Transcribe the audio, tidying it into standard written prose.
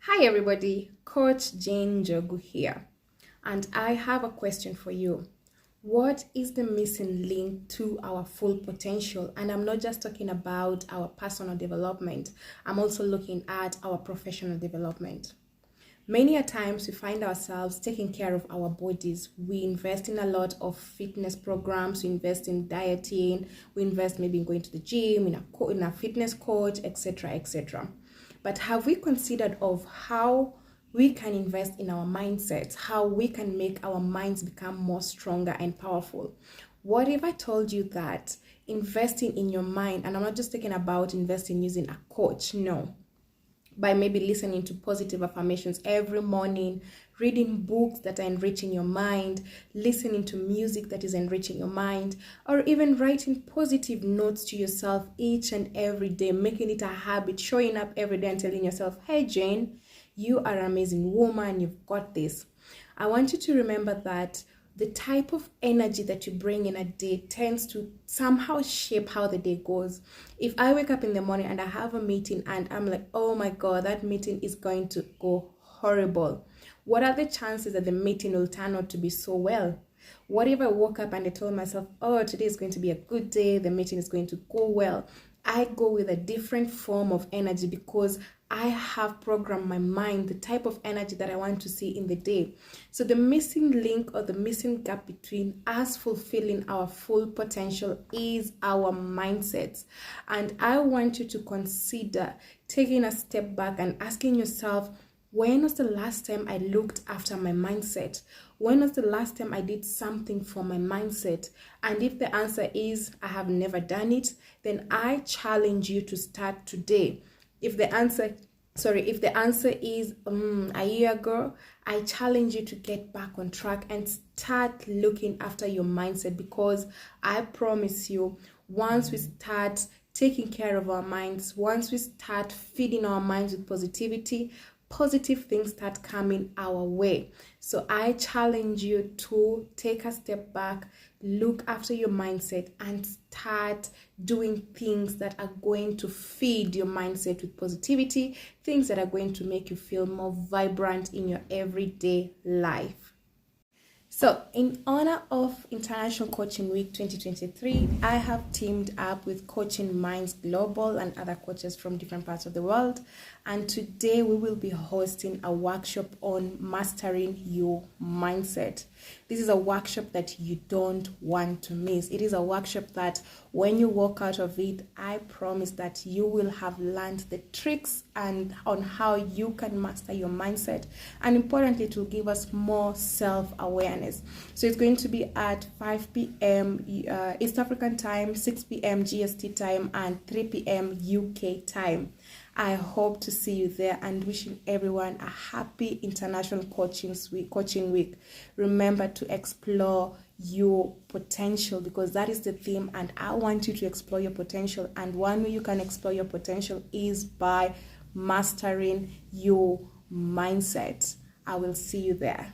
Hi everybody, Coach Jane Jogu here, and I have a question for you. What is the missing link to our full potential? And I'm not just talking about our personal development, I'm also looking at our professional development. Many a times we find ourselves taking care of our bodies. We invest in a lot of fitness programs, we invest in dieting, we invest maybe in going to the gym, in a fitness coach, etc., etc. But have we considered of how we can invest in our mindsets, how we can make our minds become more stronger and powerful? What if I told you that investing in your mind, and I'm not just talking about investing using a coach, no, by maybe listening to positive affirmations every morning, reading books that are enriching your mind, listening to music that is enriching your mind, or even writing positive notes to yourself each and every day, making it a habit, showing up every day and telling yourself, hey Jane, you are an amazing woman, you've got this. I want you to remember that the type of energy that you bring in a day tends to somehow shape how the day goes. If I wake up in the morning and I have a meeting and I'm like, oh my God, that meeting is going to go horrible, what are the chances that the meeting will turn out to be so well? What if I woke up and I told myself, oh, today is going to be a good day, the meeting is going to go well? I go with a different form of energy because I have programmed my mind, the type of energy that I want to see in the day. So the missing link or the missing gap between us fulfilling our full potential is our mindsets. And I want you to consider taking a step back and asking yourself, when was the last time I looked after my mindset? When was the last time I did something for my mindset? And if the answer is I have never done it, then I challenge you to start today. If the answer is a year ago, I challenge you to get back on track and start looking after your mindset, because I promise you, once we start taking care of our minds, once we start feeding our minds with positivity, positive things start coming our way. So I challenge you to take a step back, look after your mindset, and start doing things that are going to feed your mindset with positivity, things that are going to make you feel more vibrant in your everyday life. So, in honor of International Coaching Week 2023, I have teamed up with Coaching Minds Global and other coaches from different parts of the world. And today we will be hosting a workshop on mastering your mindset. This is a workshop that you don't want to miss. It is a workshop that when you walk out of it, I promise that you will have learned the tricks and on how you can master your mindset. And importantly, it will give us more self-awareness. So it's going to be at 5 p.m. East African time, 6 p.m. GST time, and 3 p.m. UK time. I hope to see you there, and wishing everyone a happy International Coaching Week. Remember to explore your potential, because that is the theme, and I want you to explore your potential. And one way you can explore your potential is by mastering your mindset. I will see you there.